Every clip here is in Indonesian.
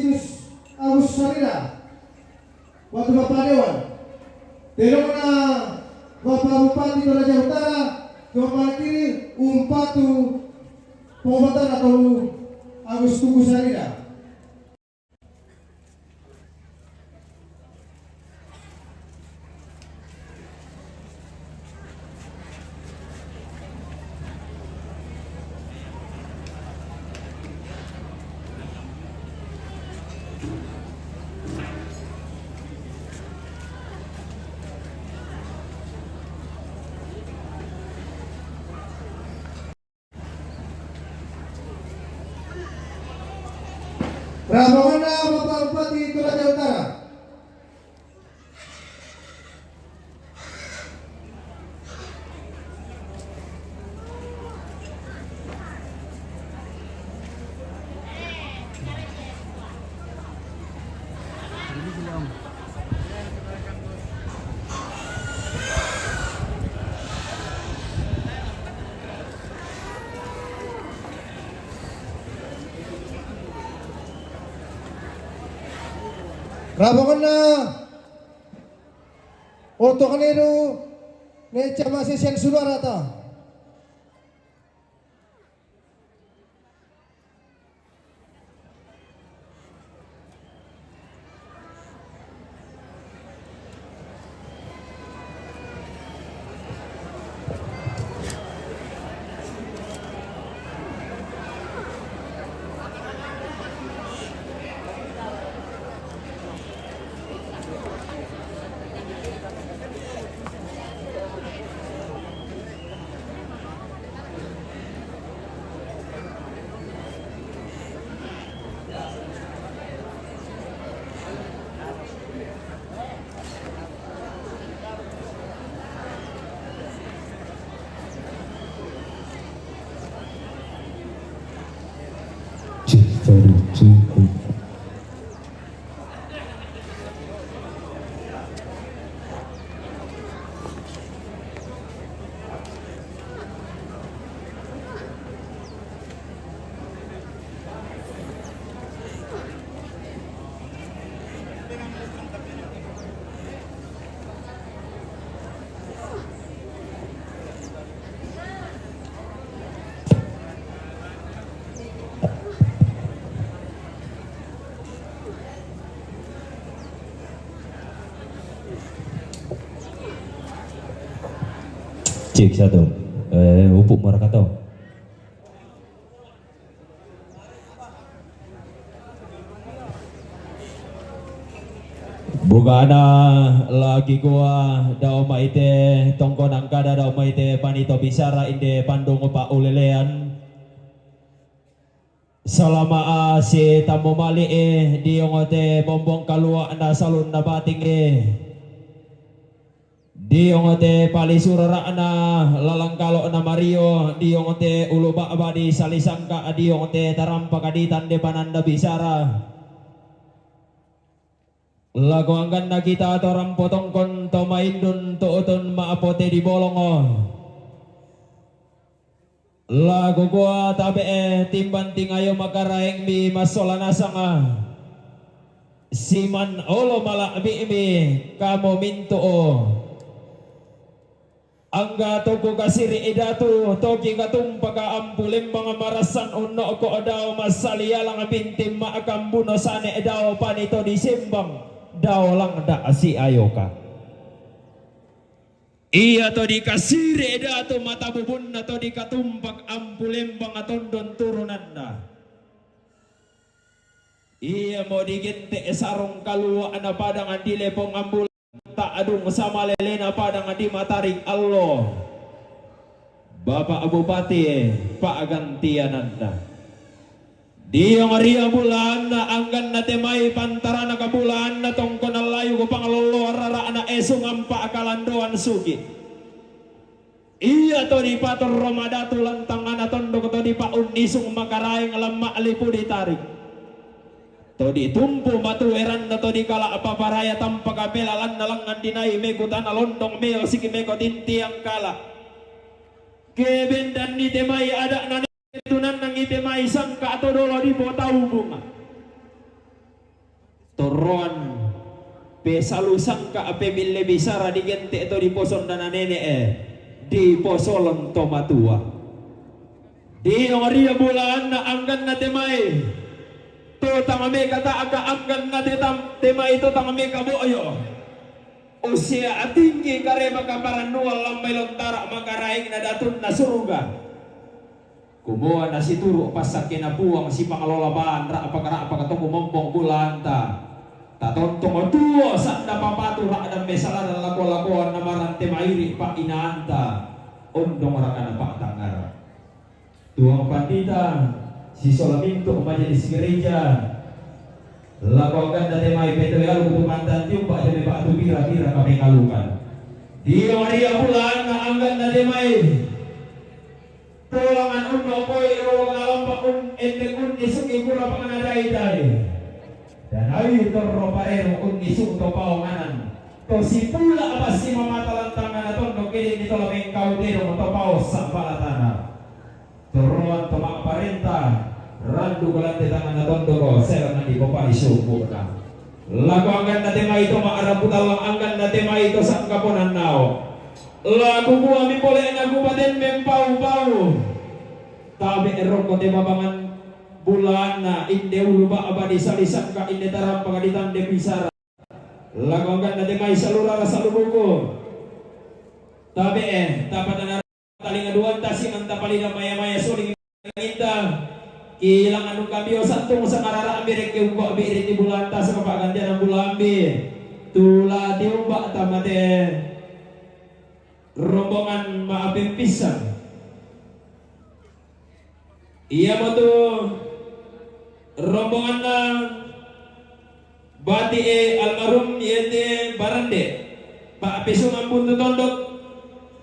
Agustinus Agus Sarira, waktu Bapak Dewan, Telona Bapak Bupati Toraja Utara, Bapak kiri Umpatu Pengobatan atau Agus Tugu Sarira. Rahmana Bapak Bupati Toraja Utara. Rabongana Otokanero Necha Masisian Sudarata. Cek satu, upuk marakato. Bugana lagi gua dao maite tongkon angkada dao maite panito bisara inde pandung pa ulelean. Selama si tamu mali diongote bombong kalua na salun na bating diongote palisurara na lalangkalo na Mario diongote uluba abadi salisangka diongote tarampa kaditan de pananda bisara lagu anggan na kita torang potongkon to maindun to utun maapote di bolongo lagu gua tabe timban tingayo makaraeng mi masolana sanga siman olo malak mi kamu minto angga toko kasiri idatu toki katumpaka ampulem mga marasan uno ko daw masalia lang bintim maakam buno sane daw panito disimbang daw lang da si ayoka iya to di kasiri idatu mata bubun na to di katumpak ampulem mga tondon turunan na iya mo diginte sarong kalua na padang andile pong ambul tak adung sama lelena padang adi mataring Allah Bapak Bupati Pak Gantiananda Diyong ria bulan na anggan na temay pantara na kabulan na tongkon na layo ko pangalolo rara na esong ampa akalandoan sugi iya to di pator romadatu lantangan na tondo to di paunisong makarayang lama alipu ditarik to di tumpu matuweran na to di kala apaparaya tampa kapelalan na lang andinay megutan alondong meo sige meko tinti ang kala kebendan ni temay ada na tunan nang itemay sangka ato dolo di botau bunga Turon pesalusan ka ape mille bisara di gente itu di poson dana nene di posolon tomatua di oria bulan na anggan na temay to tangame kata aga anggan na temay itu tangame kaboyo usia tinggi kare makaparannual lamay lontara makaraing na datun na suruga kumuha na si turo pasak kinabuang si pangalolaban ra apakatong umompong bulan ta tatontong tuwo sa napapatura ng mesala na lako-lakoan na marante mairi pa inaanta undong raka na patangar tuwang pandita si Solaminto majelis gereja lakukan dari mai petuel kutumantan tiung pak jadi pak tu bira-bira kami kalukan di Maria bulan na anggan na demai tulangan undo koy ro ngalompak entekun isuki kura panganadai dai dan ayo terro parero kun isu to paonganan to si pula apa si mamatalan tangan aton do kini dito lameng kau dero to paos sa balatana turuan to makparenta randu kalante tangan aton do ko sel na di popa isuko na lagu anggan na tema ito maarabutal lang anggan na tema ito sa kaponan nao lagu buah mi pole na gubaden mempau-pau tabi erok ko tema bangan bulan na inde uluba abadi salisan ka inde tarang pagaditan de pisara lagongan na demay salura sa lubuko tabi tapat na talinga duwan tasi ang tapalina maya-maya suling ngita ilang anong kambyo santong sa karara amirek yung ko abirit di bulan ta sa kapagantian ng bulambi tula diumba tamate rombongan maapim pisang iya mo to rombongan na bati almarhum yete barande pak pisung ampun tondok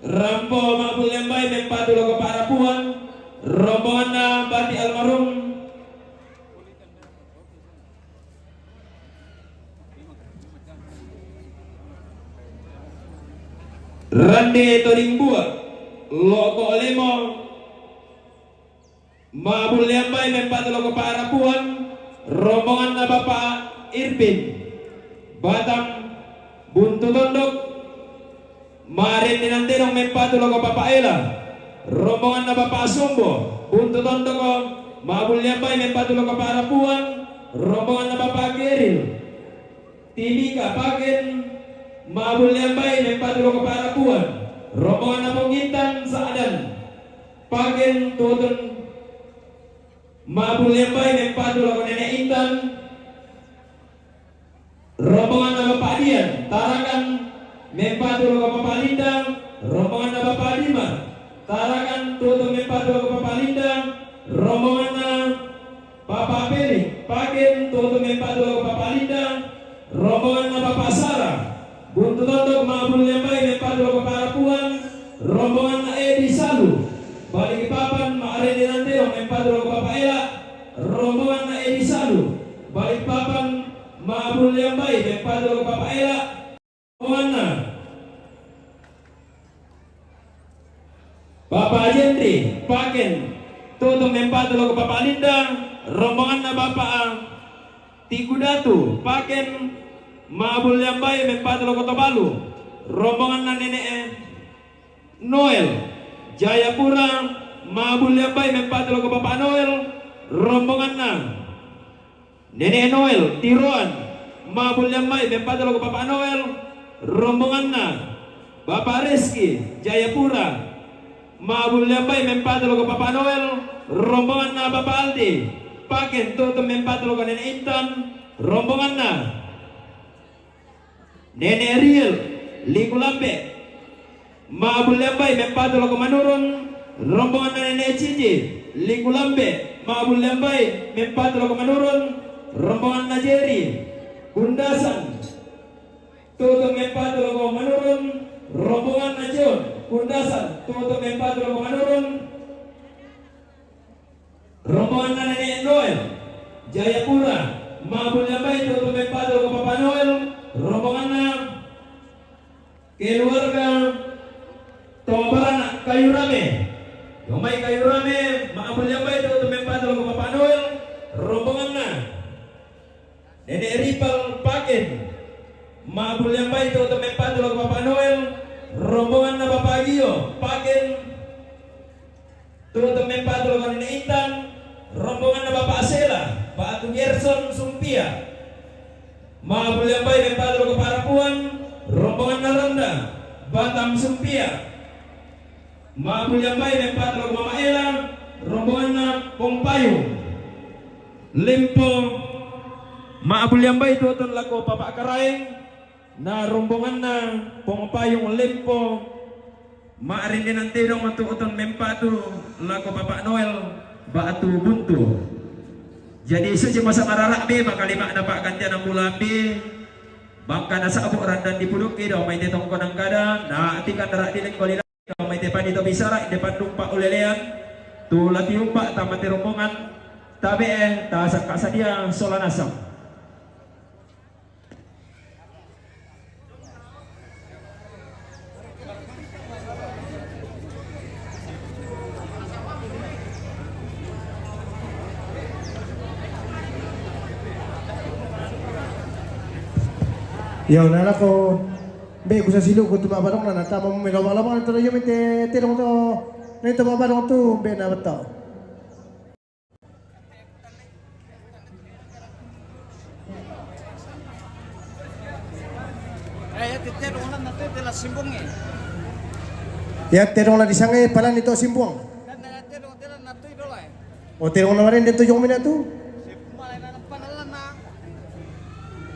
rampo mabul lembay mempatulo ke parapuan rombongan na bati almarhum rande toring buah loko lemo mabul lembay mempatulo ke parapuan rombongan na Bapak Irvin Batang Buntu Tondok marin ninantinong mempatulo ke Bapak Ela rombongan na Bapak Sumbo Buntu Tondok mabul lembay mempatulo ke parapuan rombongan na Bapak Geril Tibika Pagen mabul lembay mempatulo ke parapuan rombongan na Pungintan Saadan Pagen tutun mabul lembay mempatulo ke Nenek Intan rombongan na Bapak Dian Tarakan mempatulo ke Bapak Lindang rombongan na Bapak Diman Tarakan tutun mempatulo ke Bapak Lindang rombongan na Bapak Peri Pagen tutun mempatulo ke Bapak Lindang rombongan na Bapak Sarah Buntu Tondok mabul lembay mempatulo ke parapuan rombongan na Edi Salu balik papan maare dinanteo mempatulo ke Bapak Ela rombongan na Edi Salu balik papan mabul lembay mempatulo ke Bapak Ela rombongan na Bapak Jendri Pagen tutong mempatulo ke Bapak Lindang rombongan na Bapak Tigudatu Pagen mabul lembay mempatulo ke Tobalu rombongan na Nenek Noel Jayapura mabul lembay mempatulo ke Bapak Noel rombongan na Nenek Noel Tiruan mabul lembay mempatulo ke Bapak Noel rombongan na Bapak Rizky Jayapura mabul lembay mempatulo ke Bapak Noel rombongan na Bapak Aldi Paken tutum mempatulo ke Nenek Intan rombongan na Nenek Riel Likulambe mabul lembay mempatulo ke Manurun rombongan na Nenek Cici Likulambe mabul lembay mempatulo ke Manurun rombongan na Jerry Kundasan tutup mempatulo ke Manurun rombongan na John Kundasan tutup mempatulo ke Manurun rombongan na Nenek Noel Jayapura mabul lembay tutup mempatulo ke Bapak Noel rombongan na keluarga Tobarana Kayu Rame Domay Kayu Rame maabul lembay tutup mempatulo ke Bapak Noel rombongan na Nenek Ripal Pagen. Maabul yang baik itu untuk membantu lagu Bapak Noel. Rombongan na Bapak Gio Pagen. Itu untuk membantu lagu Nenek Intan. Rombongan na Bapak Asela, Pak Atu Gerson Sumpia. Maabul yang baik membantu lagu Parapuan. Rombongan na Ronda, Batam Sumpia. Maabul yang baik membantu lagu Mama Ela. Rombongan na Pongpayung. Limpo. Maabul yang baik itu untuk lagu Bapak Karaeng. Na rombongan na Pongpayung Limpo. Maarin din ang tidong matuuton mempatu lagu Bapak Noel Batu Buntu. Jadi suci masa mararabi makalima na Pak gantian ang mulabi. Bangka nasa abo randan di puluki daw may titong konang kada na atikan dara diling kolila daw may tepan dito bisara depan dumpa ulelean. Tulati umpa tamati rombongan tabi tasak kasadia solanasam. Yo, nala ko, be ko sa silog ko tumabarong na natama mo milaw-law ito yung tirong to, na ito mabarong to, be na bato. Ay, tirong lang nato ito simbong eh. Ya, tirong na disang pala nito simbuang. Dan tirong nato ito lah. O tirong na rin dito yung minato. Malay na ng panalan na.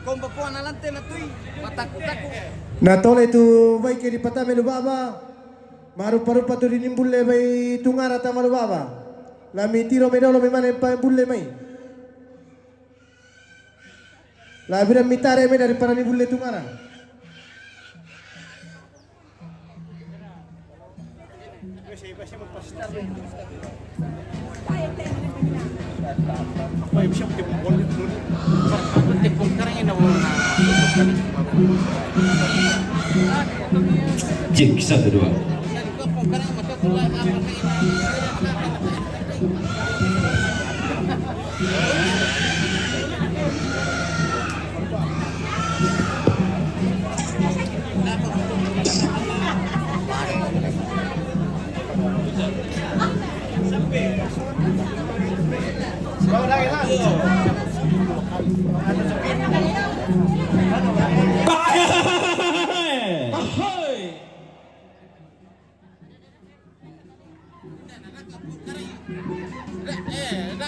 Kung bapuan na lang na tuy, matakot-takot. Natole tu bay kiri pata melu baba. Maru-paru tu dinimbulle bay tungara ta maru baba. Lami tiro medolo memane pa bulle mai. La bira mitare me dari para ni bulle tungara. Ay, bisa tipong dulu. Tipong karang ina mo na. Cek 1 2. Tipong karang matutulay apa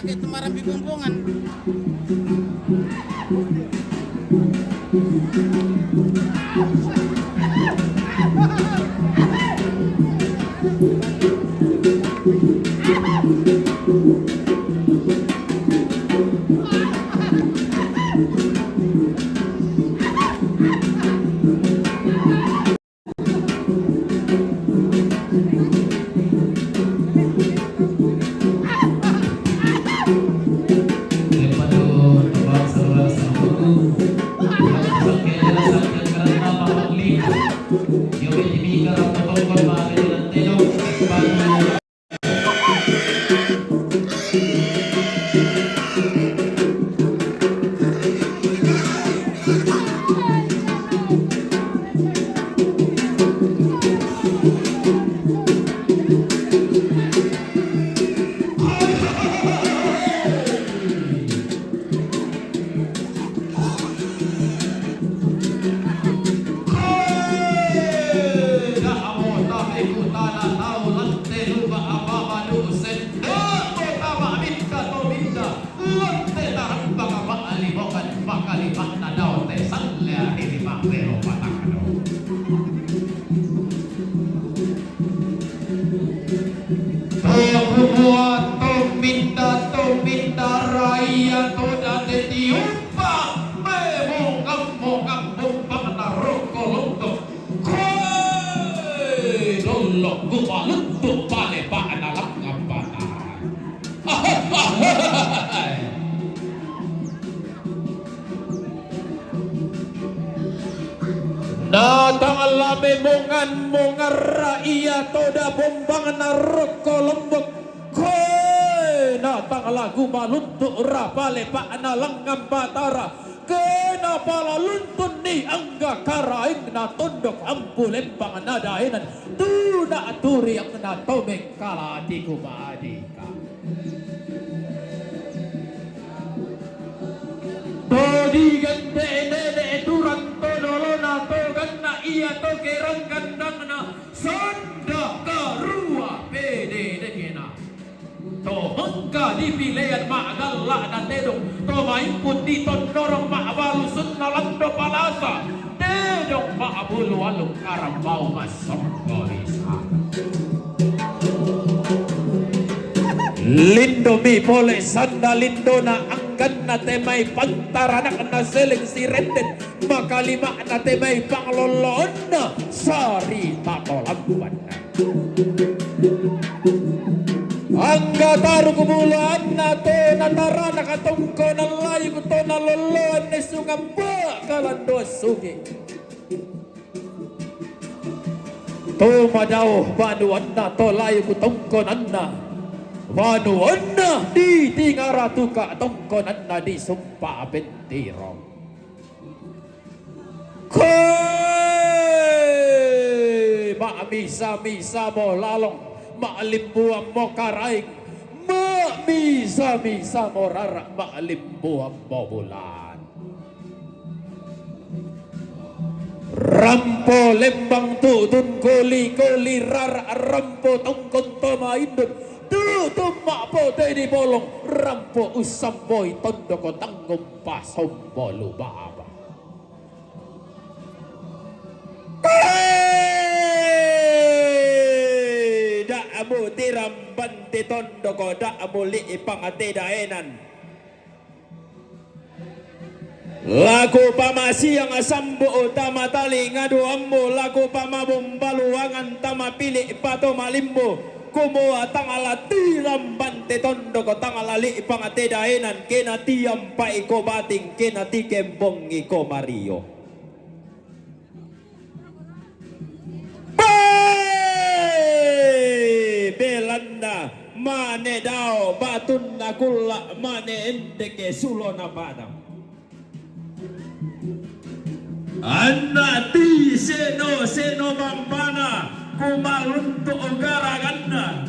kayak temaram di bumbungan. Tuminta raya toda de tiumpa memo kampung panaroko luntuk koi dolok gua luntuk pale pa analak ngapana datang alabe mongan mongaraya toda bombang naroko lembek datang lagu maluntuk rapale pak analang batara kena pala luntun ni angga karaing na tundok ampu lembang na dahinan tu na aturi ang na tomeng kala di kumadika. Todi gande nene turan todolo na togan na iya to kerang gandang na sonda karua pede dekena. To hangga di pilihan maagalla na tedong to maimput di tondorong maabalusun na lando palasa tedong maabulu alung karambau masongkolisa. Lindo mi pole sanda lindo na anggan na temay pantaranak na seling si renten makalima na temay panglolon na sari takolampan na. Angga taru kumulaan na to na tara nakatungko na layo ko to na loloan ni sungamba kalando sugi. To madaw banuan na to layo ko tungko na. Banuan na di tingara tuka tungko na di sumpa bentiro. Koy maamisa-misa mo lalong maalimbuang mo karaing misa-misa mo rara maalimbuang mo bulan. Rampo lembang tutun kuli rara rampo tungkon toma indun tutum makpo tedi bolong rampo usamboy tondo ko tanggum pasombo lubaba. Amo tiram banti tondo ko da amo li ipangate daenan. Laku pamasiyang asambo tama tali ngadu ammo laku pamabumbaluangan tama pili pato malimbo kumua tangala tiram banti tondo ko tangala li ipangate daenan kena tiam pa iko bating kena tikembong iko Mario. Belanda mane dao batun na kulla mane endeke sulo na badam anna ti seno bambana kumalunto ogara ganda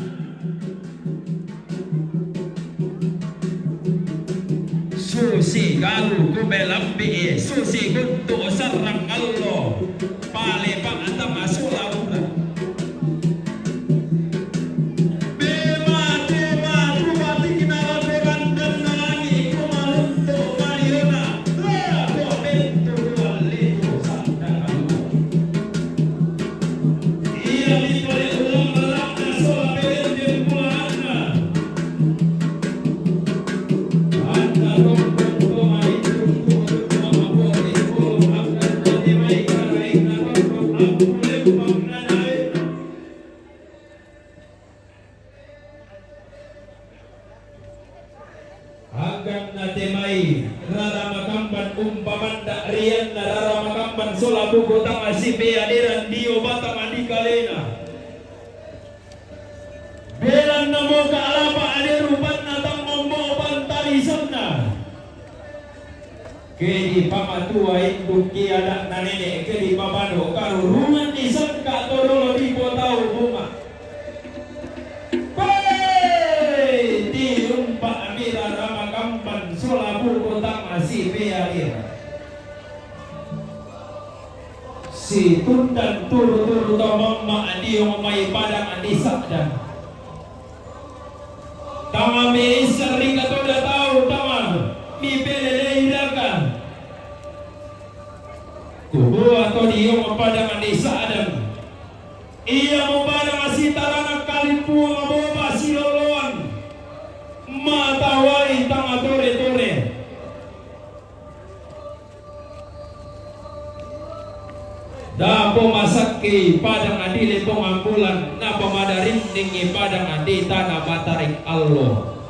susi galu kumelambi susi gunto sarang allo pale pang atama sulaw. Hanggang natemay raramakamban umpamanda riyan na raramakamban solabugo tanga si beadiran dio batang adikalena belan na mo kaalapa adirupan na tangmombo pantalisan na kedi pamatua induk kiadak na nenek kedi pamano karurungan isan ka todolo di tau bunga solabugo tanga si beadir si tundan turu-turu tamamma adio may padang adisak dan tama me sering atau dah tahu tama mi pelele hidakan kubu atau dio padang adisak dan ia mempadang asitarana kalipu ngaboba siloloan matawai tanga tore-tore dapo masaki padang adile pengambulan na pamadarin tinggi padang adi tanah matarik allo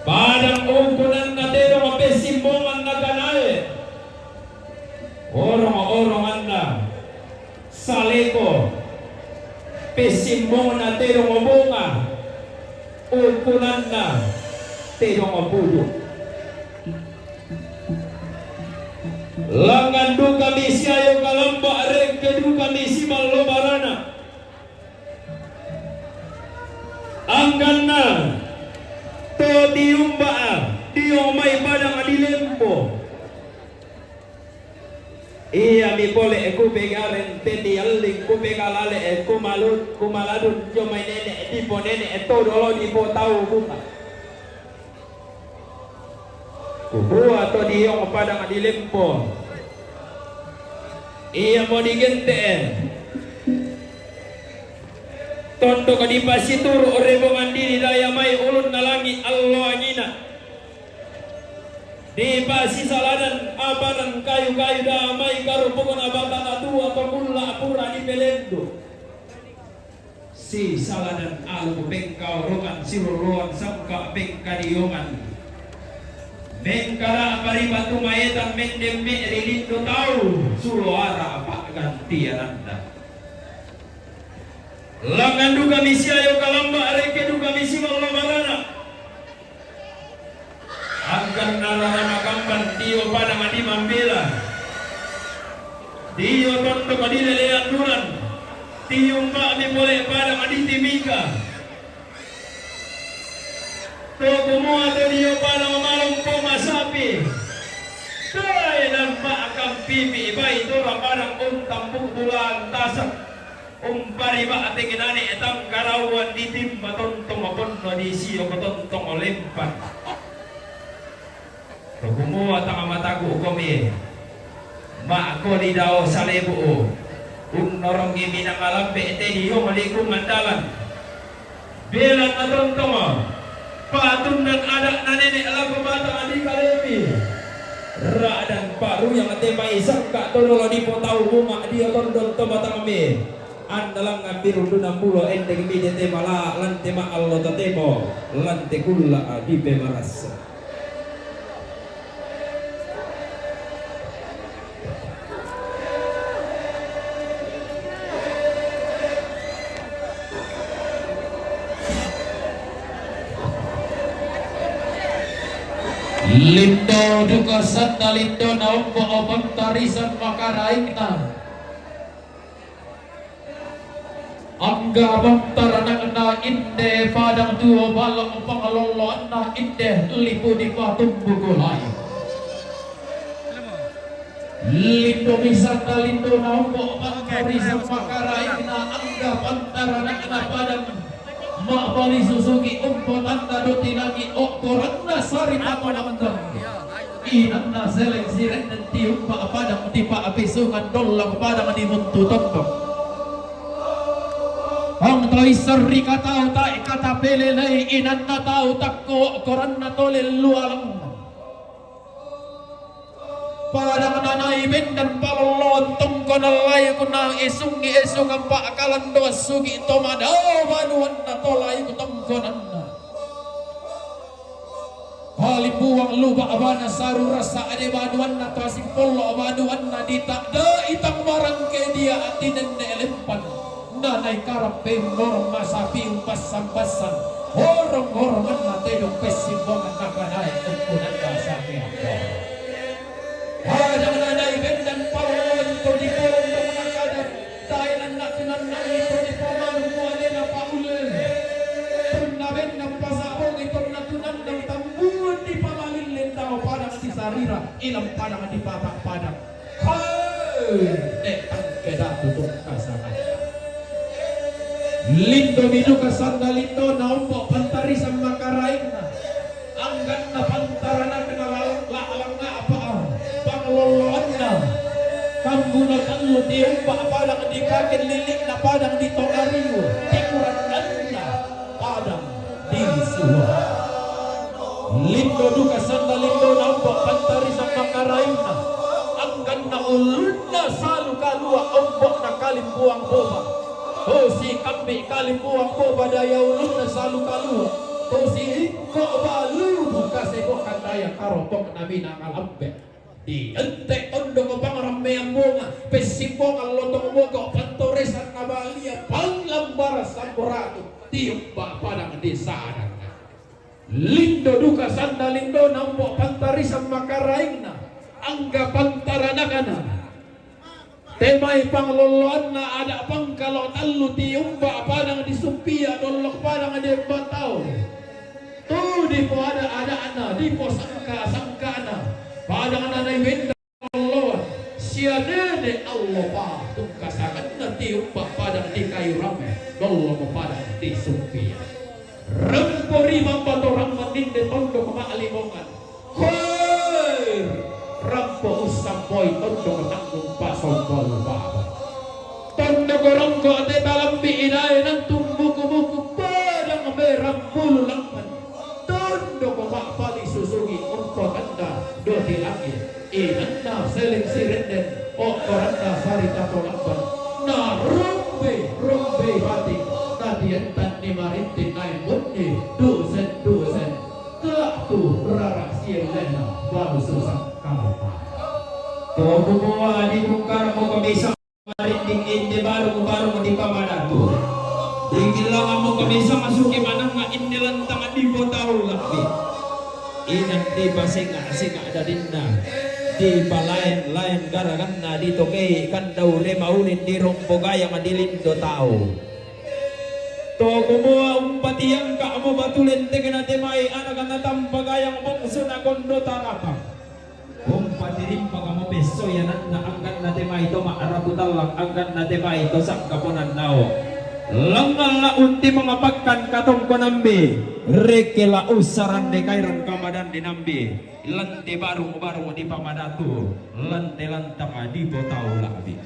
padang ukunan na dero mapesimbongan na kanae orang-orang anda saleko pesimbong na terong obonga ukunan na terong obudo Langan du kami siayo kalamba arek kedu kami si malobarana. Angkanna to diumba diomai padang adilempo. Iya mi pole aku pegaren teti aling ku pegalale aku malut ku maladun jomai nene di po nene eto dolo di po tahu buka. Kubuat to diong padang adilempo. Iya mau digente tondo kadipasi turu orebo mandiri daya mai ulun nalangi Allah angina di pasi saladan abaran kayu-kayu damai karupukon abatan atua pemulla apura di pelendo si saladan alu bengkau rokan siruruan sangka bengkadiongan Mengkara paribatu mayetan mendeme rilindo tahu suloara pak gantian anda. Langan duka misi ayo kalamba areke duka misi malobarana. Angkan narana makamban tio pada madi mambela. Tio tonto kadile leanduran. Tio mbak mi boleh pada madi timika. Toko mua dio pada mamalong po masapi. Daya dan pak akan pipi ibai tora padang untang bulan tasak. Umpari ba ate kinani etang karawan di tim matontong apon no di siyo matontong olimpan. Toko mua tanga matago komi. Ma ko di daw sa lebu. Norong gimi ng alambe ete di yung malikong mandalan. Bilang matontong patun dan adak nenek alam pemata adik kalepi ra dan paru yang ate mai sangka tololo di potau bunga dia tondon tobatang me andalang ngambil dunam pulo endeng mi dete mala lante ma allo tatemo lante kulla di pemaras. Lindo duka sanda lindo naombo obang tarisan makaraingna angga bantaranak na inde padang duo balak pangalolo na inde lipu di patung bugulay lindo misanda lindo naombo obang tarisan makaraingna angga bantaranak na padang mak bali susuki umpo tanda doti lagi okoranna sari pamanamantang inanna seleng siren dan tiup pak padang tipa apisungan dolang padang di muntu tombok ang toy sari kata utai kata pelelei inanna tau takko okoranna tolel lualang padang nanai bendan palolontong konalay kunang isungi isungan pak kalando sugi tomadaw banuan na tolay kutong konanna halibuang luba abana saru rasa ade banuan na tasing polo banuan na ditakda itang marangke dia atinen ne lempan nanay karape ngorong masapi umpas sampasan horong-horongan na tedong pesimbongan na kanay kumpunan kasabi ako hadang nanay bendan palon to di kolong to nakadar dahil anak kinanang ito di pamanong muali na paulil tunna bendan pasabong ito natunan ng tambuan di pamalilin daw padang si sarira ilang padang di patak padang ang keda tutung kasakan lindo minuka sanda lindo na umpo pantari sa makarain na anggan na pantarana kinalang laalang na apaan pangloloan na kambunan ang lutiong padang di kakin lilik na padang di tongariyo tikuran na padang di suha lindo duka sanda lindo na umpo pantari sa makarain na anggan na ulun na salu kalua umpo na kalimbuang boba oh si kambi kalimbuang boba daya ulun na salu kalua oh si hingko balu kasi ko kandaya karotok na minakalambe di ente ondo ko pangarame ang bunga pesipong ang lotong mo ko pantoresan na balia panglambara sa kurado tiyong ba padang di saanan lindo duka sanda lindo nampo pantarisan makaraing na angga pantaranakana. Temay pangloloan na ada pang kalau talu tiumba padang di sumpia dolok padang di batau. Tu di po ada ana di po sangka ana padang ana na wenda loloan. Sianene Allah pa tungkasakan na tiumba padang di kayu rame dolok padang di sumpia. Rempori mambatorang matinde tondo kemalimongan. Hei, rampo usampoy tondo tanggung pasombol baba. Tondo goronggo ate talambi inay ng tumbuku-buku padang merang bulu langman. Tondo kumapali susugi umpo tanda doti langit. Inanda seling sirenden o koranda sarita tolakban. Na rumbe batik. Tadientan ni maritin ay mutni dosen Ketu rarak sielena baru susah kalpa. Tubuha di bukar mo kabisa mariting indi baru mo di pamanatu. Digilang mo kabisa masuki manang nga inilang tangan di botaw lakbi. Inan di basinga ada dinna. Di palain garagan na dito kay kandaw remaunin di rompogaya madilindo tao. To kumuha umpatiyang ka mo batulin tingin natin may anak na tampagayang mongso na kondo tarapang. Umpatirin pa ka mo peso yan na anggan natin may ito maarabutal lang anggan natin may ito sa kapunan nao. Langal na unti mga pagkan katong konambi. Rekila usaran de kairan kamadan dinambi. Lante baru di pamadatu. Lante lantama di botau labi.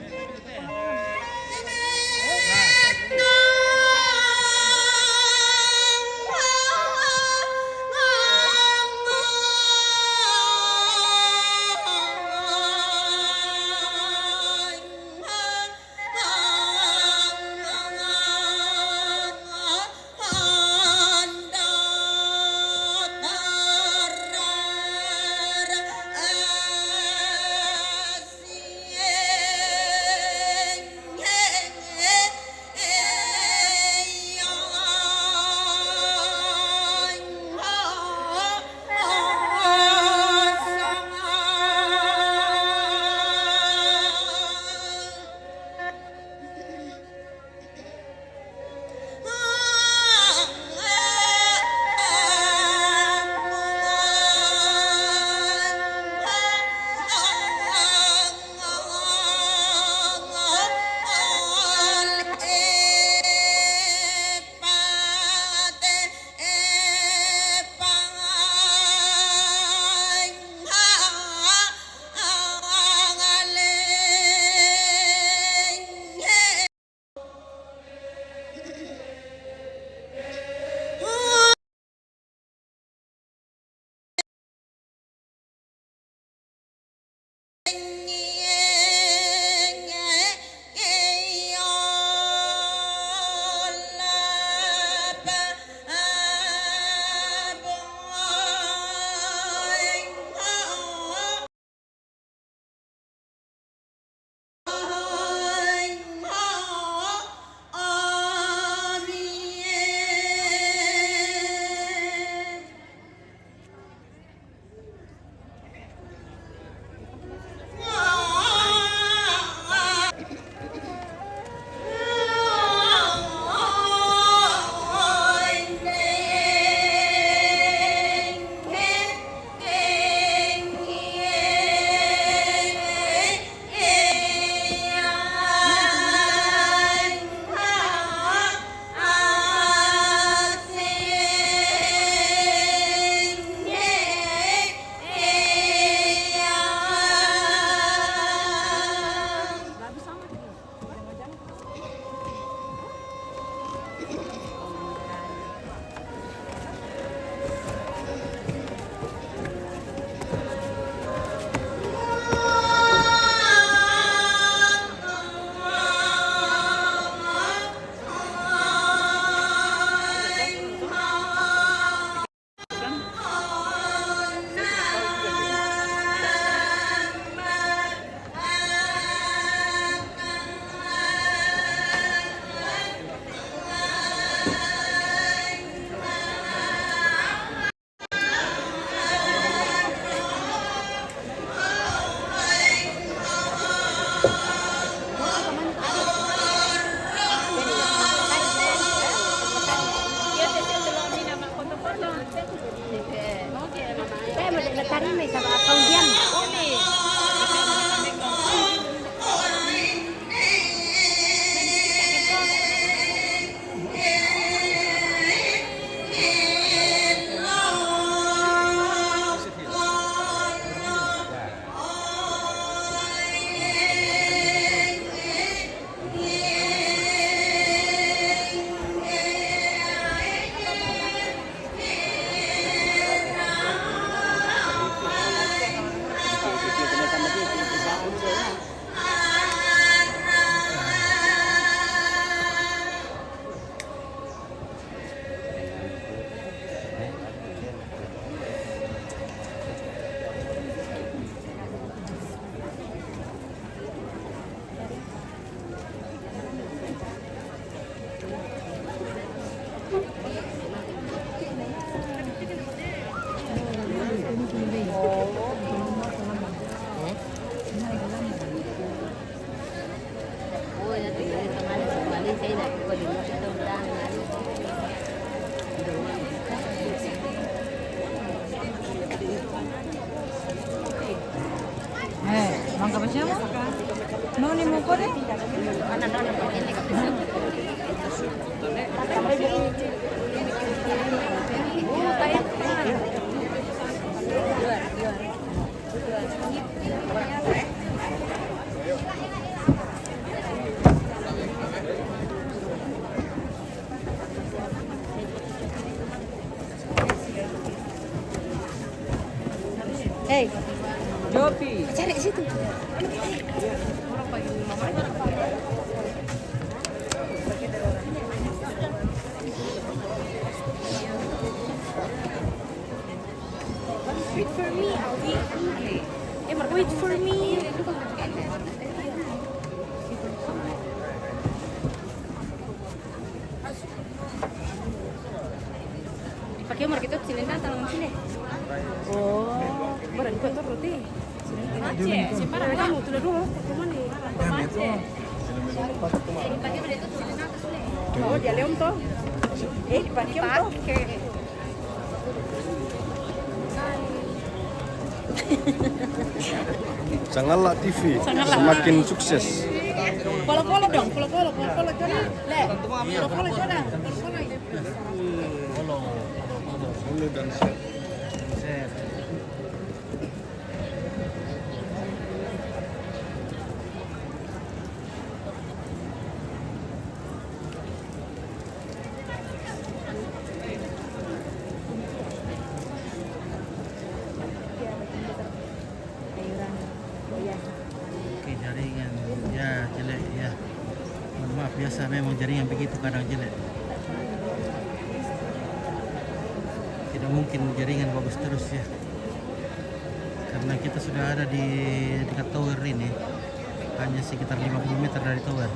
Tari may sa akong diyan. Mangga pa siya mo? Noni mo ko rin? Hey, Jopi. cari di situ. Wait for me, I'll wait. Wait for me. Pakai umur kita sini tangan sini. Oh, barang itu roti. Aceh, siapa ada kamu tuh dulu. Kemana? Aceh. Dipakai pada itu sini atas sini. Oh, dia leom toh. Dipakai toh. Sangalak TV semakin sukses. Follow dong, follow Jona. Le, follow Jona. Follow dan share. Oke, jaringan ya jelek ya. Mohon maaf, biasa memang jaringan begitu kadang jelek. Tidak mungkin jaringan bagus terus ya. Karena kita sudah ada di dekat tower ini. Hanya sekitar 50 meter dari tower.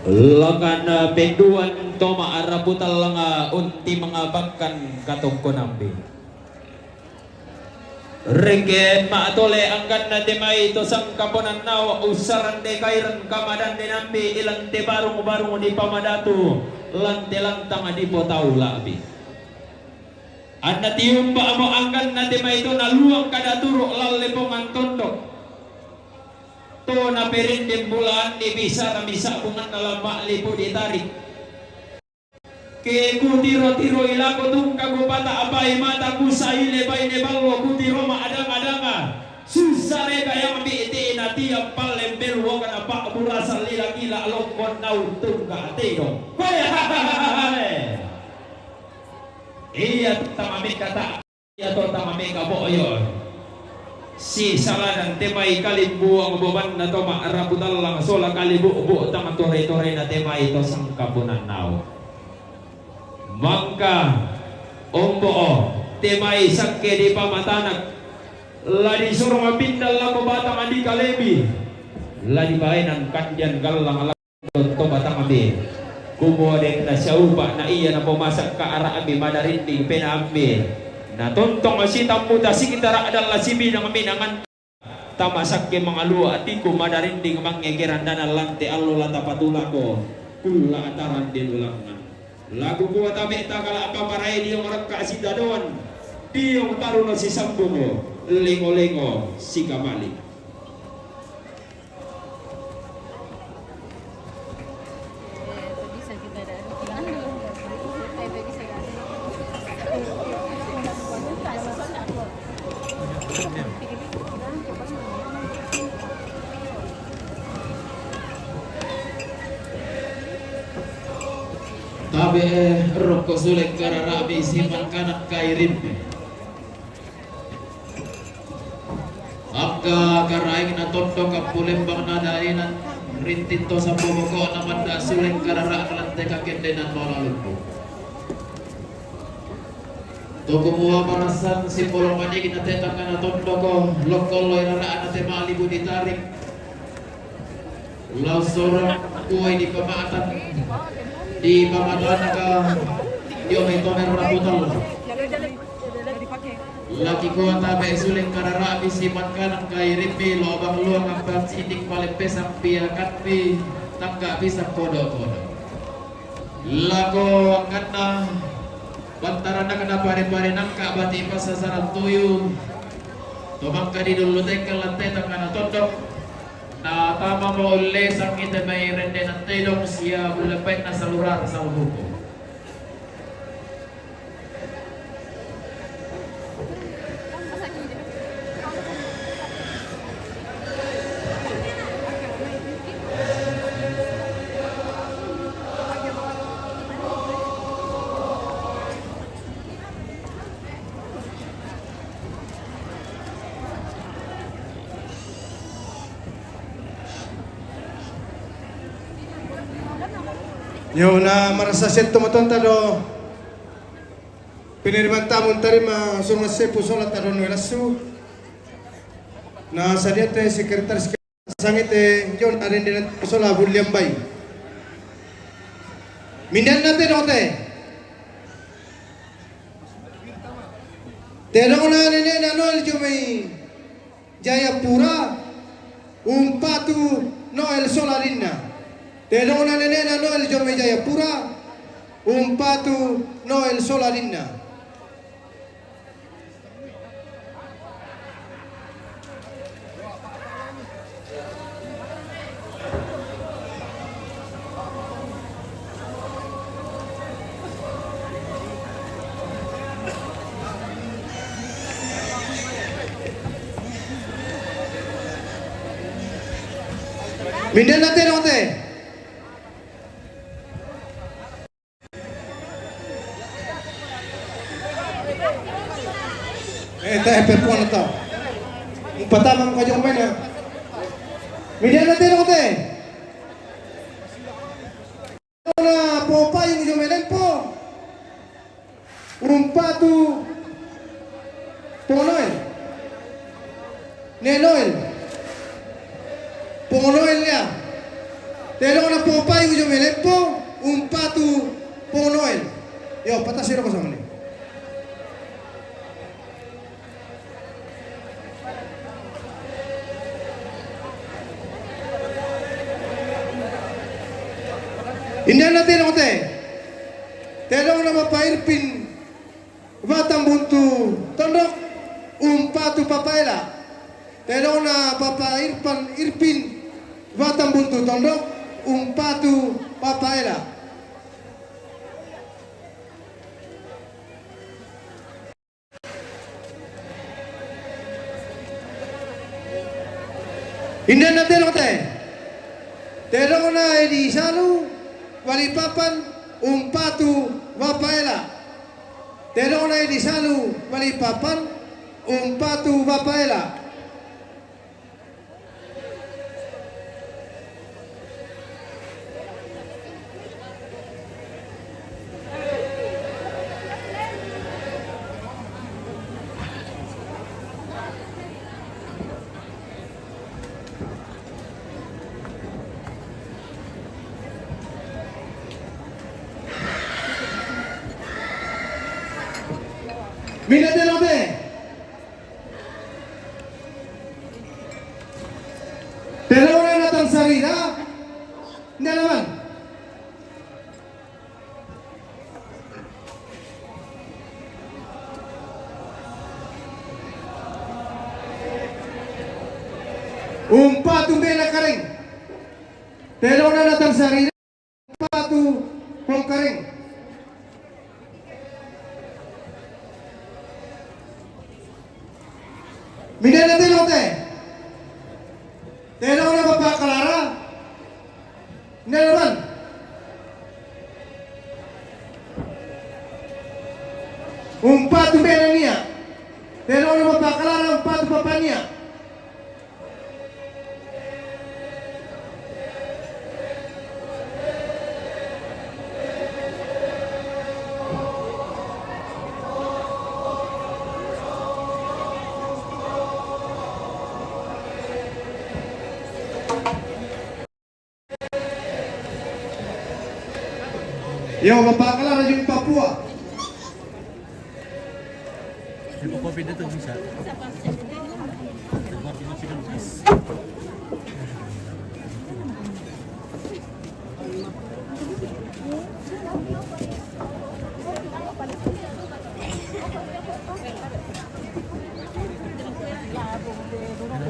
Lengan penduan toma araputal langa unti mengabakkan katong konambi. Renggen maatole anggan na demay to sang kaponan nawa usaran de kairan kamadan de nambi ilang te barung di pamadatu lante lantang di potau labi. Anda tiumba mo anggan na demay to naluang kada turo lalepongan tondok. To na perin din bulan di bisa na misa bungan na lama lipo ditarik. Ke kutiro-tiro ilako tung kagupata abai mata kusaile baine ballo kutiro ma adang-adanga susare kaya mbiiti na tiap palembel wo kana pak burasa lila kila lokon nau tungga atero iya tamami kata iya to tamami kaboyo si salanan temai kalimbu ang beban na to maarabutal lang sola kalibu bu tama tore-tore na temai to sang kapunan nau mangka ombo temai sakke di pamatanak ladi suruh mabindal lako batang adi kalebi ladi bainan kandian galang alam to batang abi kumo dek na syauba na iya na pumasak ka ara abi madarinding penambi na tontong asita muda sikitara adalah sibi ng aminangan tamasak ke mga luwa atiku madarinding mangegeran dana lante allo lata patulako kula ataran din ulangan lagu kuwa tabi takala apa paray di yung rakka si dadon di yung taruno si sambungo lengo-lengo si kamali Bisa kita dari bisa Tabe roko sulik kararabi siman kanan kairim. Akka karaing na tondo kapulembang na dainan rintinto sa buboko naman da sulik karara kalante kakendenan malalumpo. Tukumuha marasan si polomani kinatetang na tondo ko lokoloy raraan na temalibu ditarik. Lau sorong kuway di pamaatan di pamadana ka yo may tomer raputal laki ko tabe suling karara bisiman kanang kay ripi lobang luang ang pagsidik palempes ang piyakat pi tangga bisa kodo-kodo lako ang kanda bantaran na kana pare-pare nangka bati pasasaran tuyo tumang ka di dulu tekel lantetang kana tondok na tama mo ulit sang ito may rende ng tilong siya bulapit na saluran sa buko. Yo na marasaset tumatonta do pinirman tamon tarima sunga sepu solat taro nuelasu na sadiate sekretaris sangite yon arendenan sola William Bay mindan nate dote terong na nene nanol jumei Jayapura umpatu Noel Solarina Tenona nenena Noel Jome Jayapura umpatu Noel Solarina Minden nate note teh perempuan atau pertama kajo kemana? Media nanti nanti. Na popa yung jumelen po. Umpatu Ponoel. Nenoel. Ponoel ya. Pero na popa yung jumelen po. Umpatu Ponoel. Yo, patasiro ko sa mga. Indah natin ako te. Terong na mapairpin batang buntu tondok umpatu papaela. Terong na irpin batang buntu tondok umpatu papaela. Indah na terong te. Terong na di salu Balikpapan umpatu Bapaela. Terong na di salu Balikpapan umpatu Bapaela. Minate lote. Pero na natang sarira. Hindi naman. Umpatu bela karing. Pero na natang sarira. Umpatu kong karing. Minana telote. Telo na Bapak Clara. Hindi naman. Umpatu bela niya. Telo na Bapak Clara, umpatu papa niya. Yo, Bapak Clara yung Papua. Yung kopi dito bisa.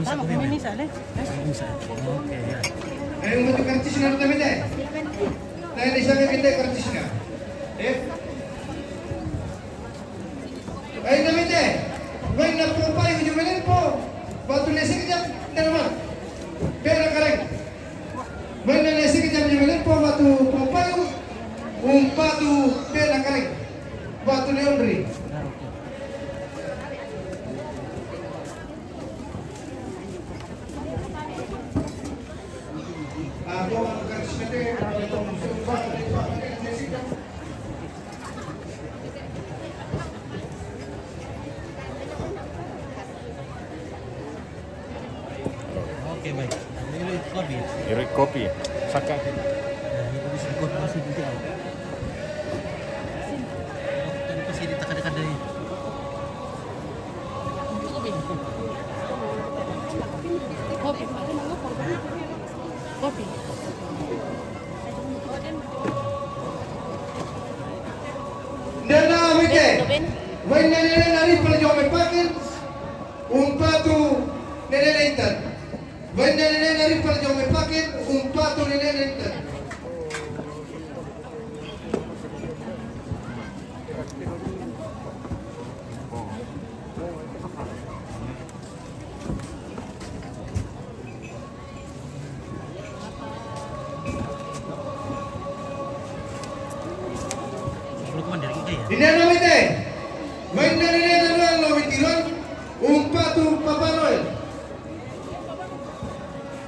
Tama ko ini sale. Bisa. Oke ya. Ngayon mo ito kartis na rin namin eh. Dahil isa kami hindi kartis na. Ay namin eh. May napupay ko yung malin po. Batu nesik jam. Hindi naman. Pera ka rin. May nanesik jam yung malin po. Batu pupay ko. Batu pera ka rin. Batu leondri. Ako ang kartis na rin. Oke baik. Ini kopi. Irit kopi. Saka. Itu bisa kopi masih juga. Kan pasti ditekan-tekan dari. Kopi. Kopi. Nana mite. May nananari pala yung may pakin. Umpatu nenenaitan. May nananari pala yung may pakin. Umpatu nenenaitan. Belum mandiri kita ya. Dinana mite. May nananari lo mitiron. Umpatu Papa Noel.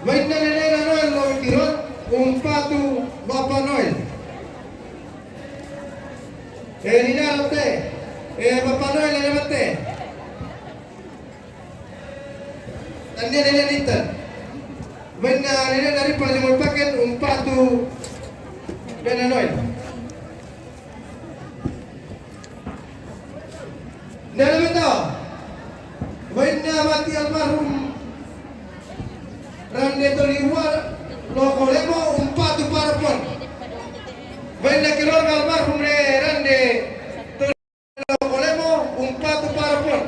May nananari lo mitiron. Umpatu Papa Noel. Dinana mite. Papa Noel na mite. Tanya nenenitan. May nananari pala yung may pakin. Umpatu Papa Noel. Dalam itu, Wenda mati almarhum Rande Toliwa Lokolemo umpatu parapon. Wenda keluarga almarhum Rande Toliwa Lokolemo umpatu parapon.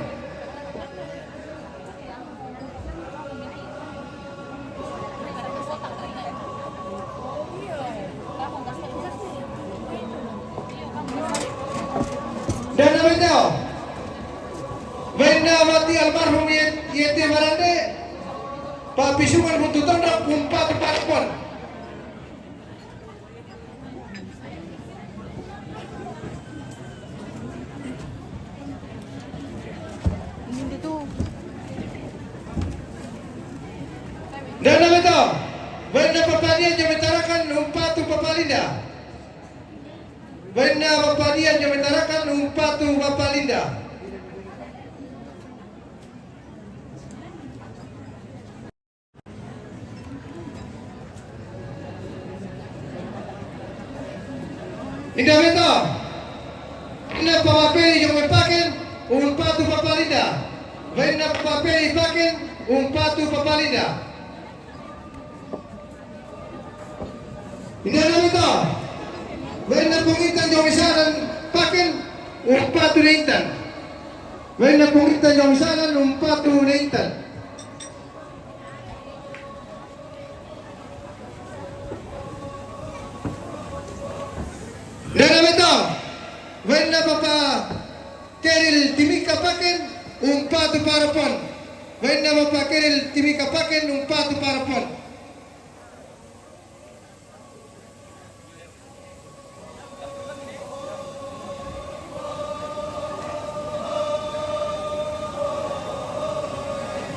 Dan nama itu, Wenda mati almarhum Yeti Marande Papisungan buntut tondok umpatu parapon. Hindi to. Dalam itu, benda papadian yang mentarakan umpatu papalinda. Benda papadian yang mentarakan umpatu papalinda. Indah beto, benda papapeli yang mempakin umpatu papalinda. Benda papapeli pakin umpatu papalinda. Hindi alam ito. When na pungitan yung isalan, pakin, umpatu na intan. When na pungitan yung isalan, umpatu na intan. Hindi alam ito. When na papa keril timika pakin, umpatu parapon. When na papa keril timika pakin, umpatu parapon.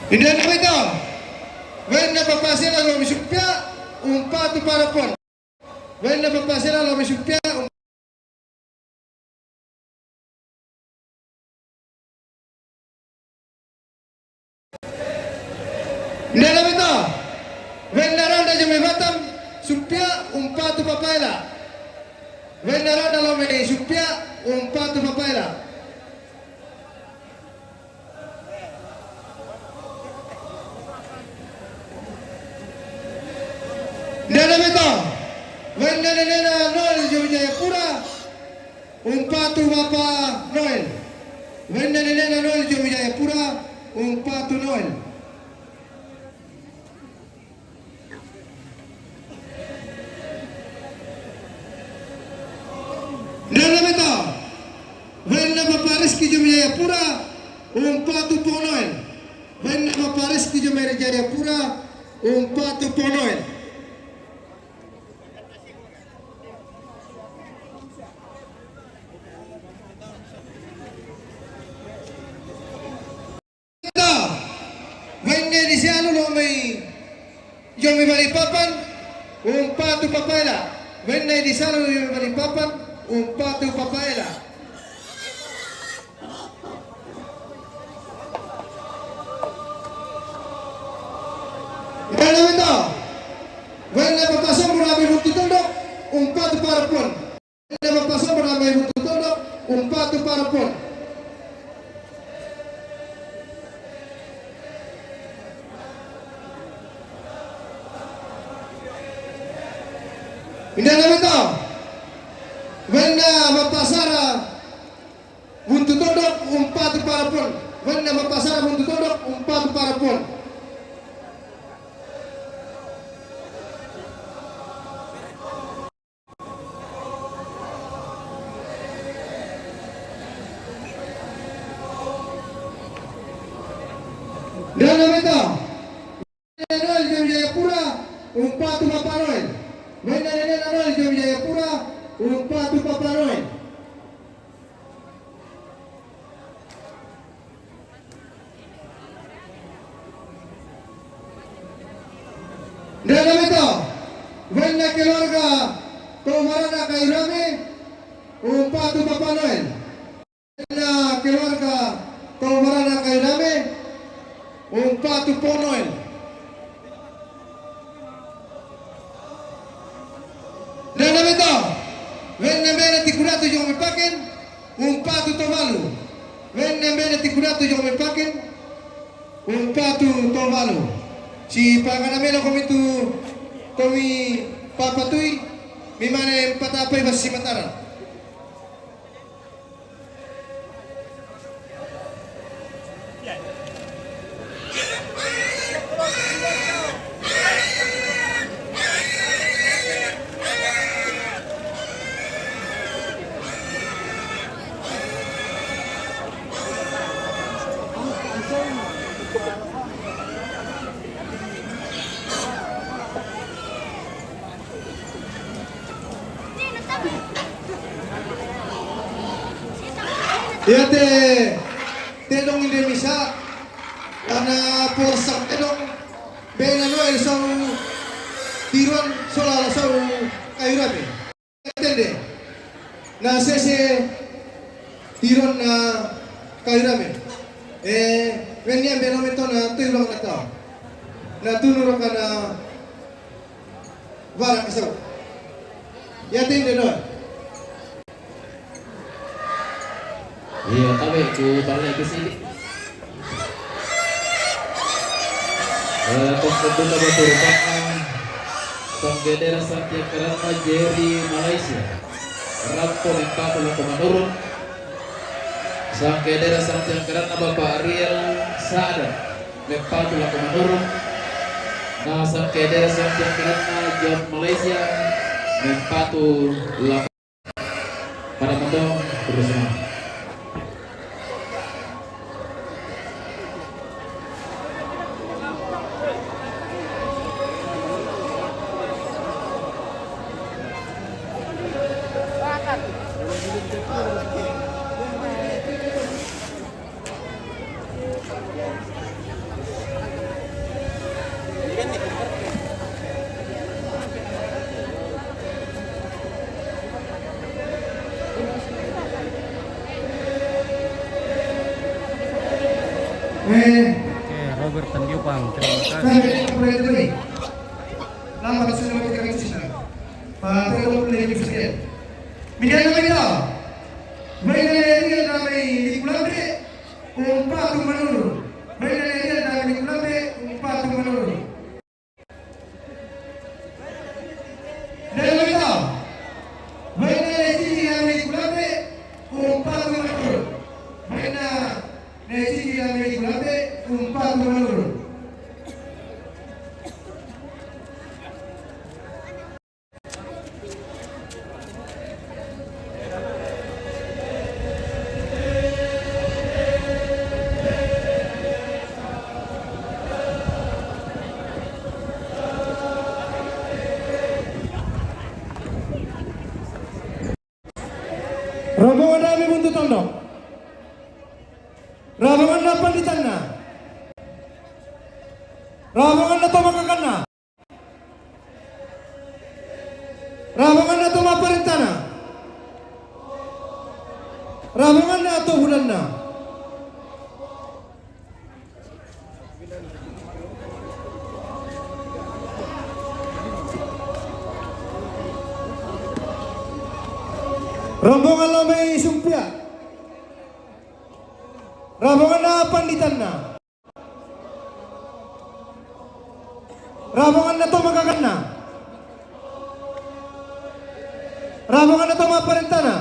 Hindi na ito. When napapasira lo misupya, umpatu parapon. When napapasira lo misupya, hindi na ito. When naranda yung may batam, supya, umpatu papayla. When naranda lo may supya, umpatu papayla. Dalam itu, Nena Noel Jayapura, umpatu Bapa Noel. Nena Noel Jayapura, umpatu Noel. Dalam itu, Bapa Rizky Jayapura, umpatu Po Noel. Bapa Rizky Jayapura, umpatu Po Noel. Yung may Balikpapan, umpatu papayla. When na disalo yung may Balikpapan, umpatu papayla. Dalam ito, when na papasok marami magtutundok, umpatu parapon. When na papasok marami magtutundok, umpatu parapon. Hindi alam ito. When na mapasara buntutodok, umpatu parapon. When na mapasara buntutodok, umpatu parapon. Hindi alam ito. Noel Jayapura, umpatu Papa Noel. When Nena Noel Jayapura, umpatu Papa Noel. Dalam ito, when na keluarga Tomarana Kairame, umpatu Papa Noel. When na keluarga Tomarana Kairame, umpatu Po Noel. Dalam ito, when na mena tikurato yung umipakin, umpatu Tomalu. When na mena tikurato yung umipakin, umpatu Tomalu. Si panganamelo kami tu kami papatuy, mimana patapay bas si Mataran. Ya dong Indonesia karena porsak dong bena no el so tiruan sola so kairame. Entende? Na sese tiruan na kairame. Venian benomento na tiruan na tao. Na tunuro ka na vara kasaw. Ya tende no. Iya, tapi ku balik ke sini. Pembentukan merupakan Penggedera Santiago Karana Jerry Malaysia. Rampo lempar laku menurun. Sanggedera Santiago Karana Bapak Ariel Sada lempar laku menurun. Nah, Sanggedera Santiago Karana John Malaysia lempar laku pada mendong berusaha. Oke, Robert Tandiupang, terima kasih. Rombongan Rami Buntu Tondo. Rombongan na Panditan na. Rombongan na Tumakakan na. Rombongan na Tumaparinta na. Rombongan na Tuhulan na. Rombongan na may sumpya. Rombongan na Panditan na. Rombongan na Tumakakan na. Rombongan na Tumaparinta na.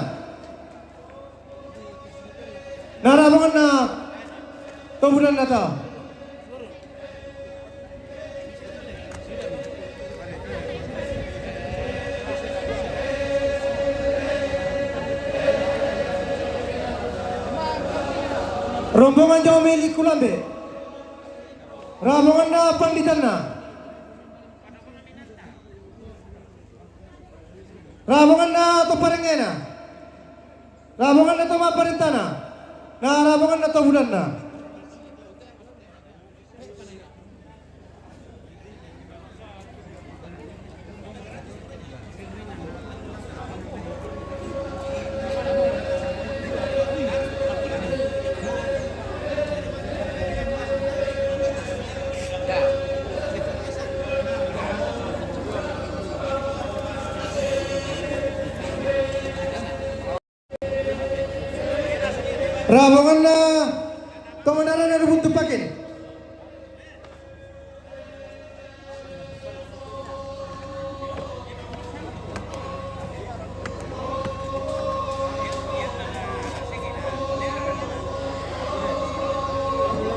Rombongan na Tuhulan na to. Rombongan Jawa Meli Kulambe. Rombongan na Panditan na. Rombongan na Tuparengena. Rombongan na Tumaparinta na. Rombongan na Tuhulan na. Rombongan na Komandaran na Rubun Tupakin.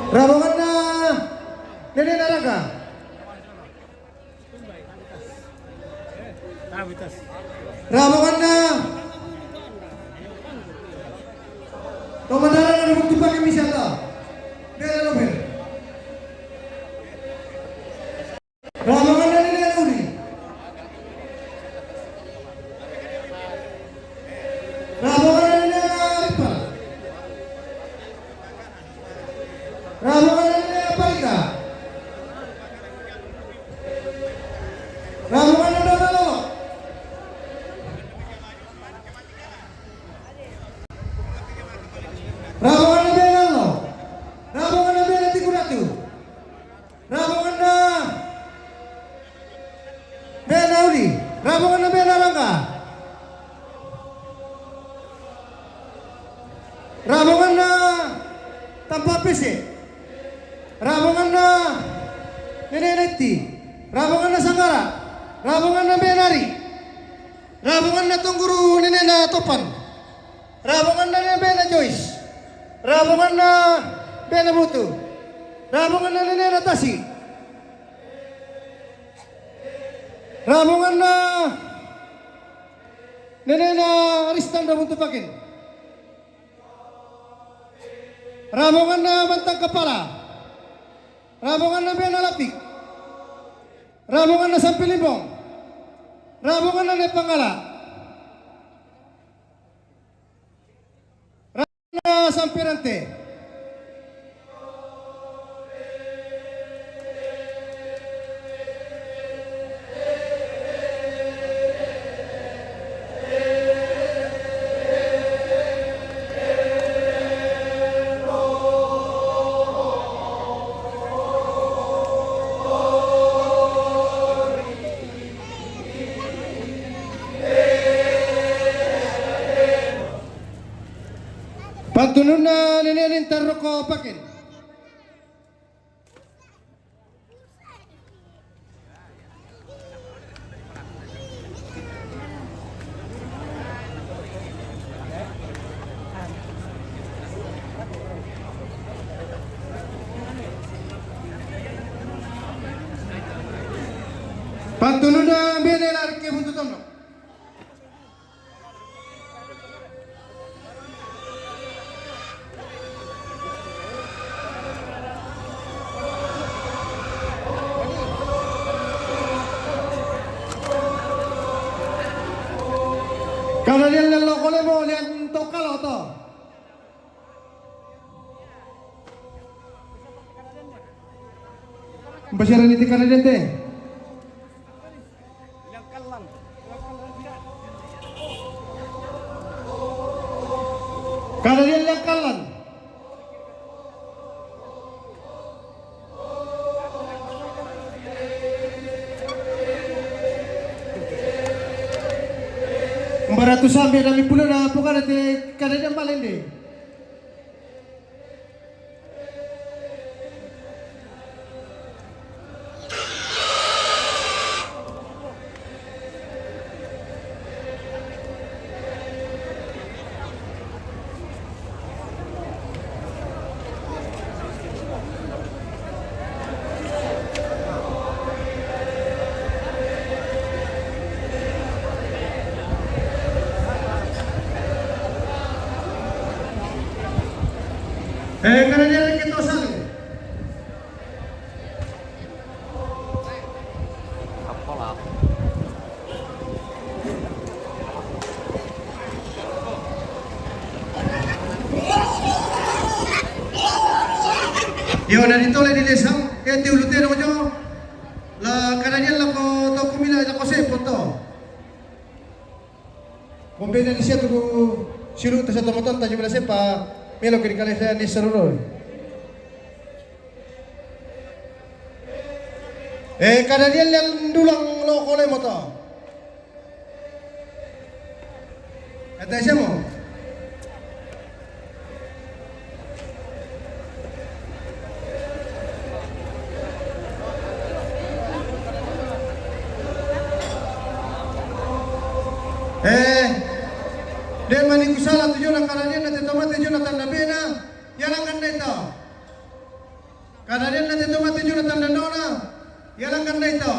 Rombongan na Nene Naraka. Rombongan na Komandaran na Rubun Tupakin Misyata. Nene Nobel. Rombongan na Nene Nuri. Rombongan na Nene Ripa. Ramongan na nila Palika. Ramongan na Donalo. Ramongan na Benalo. Ramongan na Benati Kuratu. Ramongan na Benaudi. Ramongan na Benaranga. Ramongan na Tampapis Ramongan na Neneti. Ramongan na Sanggara. Ramongan na Benari. Ramongan na Tungguru Nenena Topan. Ramongan na Bena Joyce. Ramongan na Bena Butu. Ramongan na Nenena Tasi. Ramongan na Nenena Aristanda Buntupakin. Ramongan na Bantang Kapala. Ramongan na Benalapik. Ramongan na Sampilimbong. Ramongan na Nepangala. Ramongan na Sampirante. Pantunun na Nenenin Taroko Pakin. Pantunun na Benel Arke Buntutono. Kalau dia lelok oleh mau lihat tokal atau Basyaran itu karena dia Kalau dia lekalan Baratus sampai kami pula na apa kan kada dia balen deh. Karena dia lagi tosal. Yo dari tole di desa, ti ulute no jo. La karena dia la ko to kumila la ko se poto. Bombena di situ siru ta satu moton ta jumlah sepa. Melo que calesa ni saruro. Kada dia dulang lo kole moto. Kata siapa? Dia manikusala tujuh na karena dia nanti tomat tujuh na tanda bena, yalang kanda itu. Karena dia nanti tomat tujuh na tanda nona, yalang kanda itu.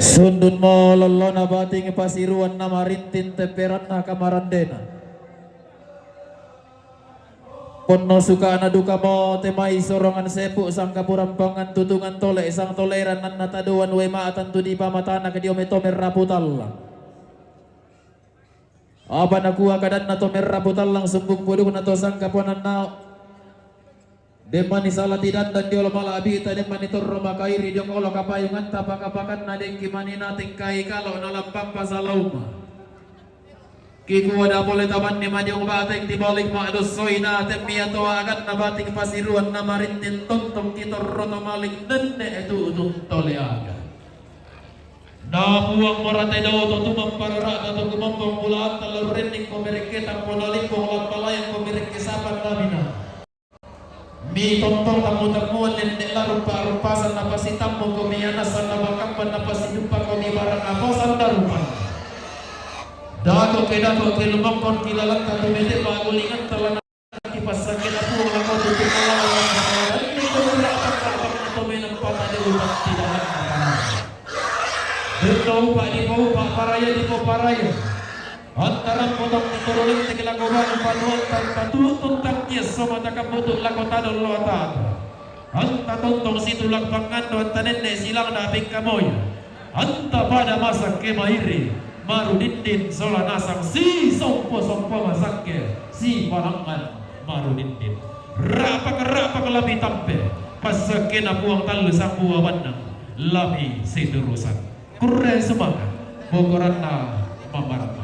Sundun mo lolona bating pasiruan na marintin temperan na kamarandena. Pono suka na duka mo temai sorongan sepu sang kapurampangan tutungan tole sang toleran nan nataduan we maatan tu di pamatana ke diometomer raputal. Apa nakuha kadan na tomer raputal lang sumbung puduk na to sang kapuanan na demani salah tidak dan diolo malabi ta demani torro makairi diong olo kapayungan tapakapakan na deng kimani nating kai kalau nalampang pasalauma kiku wada boleh taban ni madiong bateng di balik ma'adus soina temia toa akan na bating pasiruan na marintin tontong kitorro na maling nene itu utong toleaga na buang moratay daw to tumamparara atau kumampang bulaan talarurin komeriketang ponalik kong lampalayang komerikisapan namina mi tontong tamu-tamuan nenek rupa rupasan apa si tamu kumianasan apa kapan apa si jumpa kami barang apa sandarupan dako ke lumangkon kilalang katumete pagulingan telan kipas sakit aku lako tutup malam dan itu berapa atau menang patah di ubat tidak ada bertau pak di bawah pak paraya di bawah paraya antara potong turunin tekilang goban panuan tanpa tutun taknya sama takap butuh lakota dan lota anta tontong situlang pangando anta nene silang na abing kamoy anta pada masa kemairi marudindin sola nasang si sompo masake si palangan marudindin rapa labi tampe pasake na buang talu sang buah bandang labi sidurusan kurre semangat bogoran na mamarat.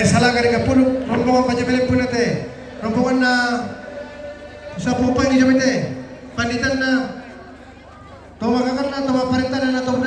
Salah kali kapuluk rombongan panjabelin pun nate rombongan na sa pupay ni jamite panditan na toma kakar na toma parintan na toma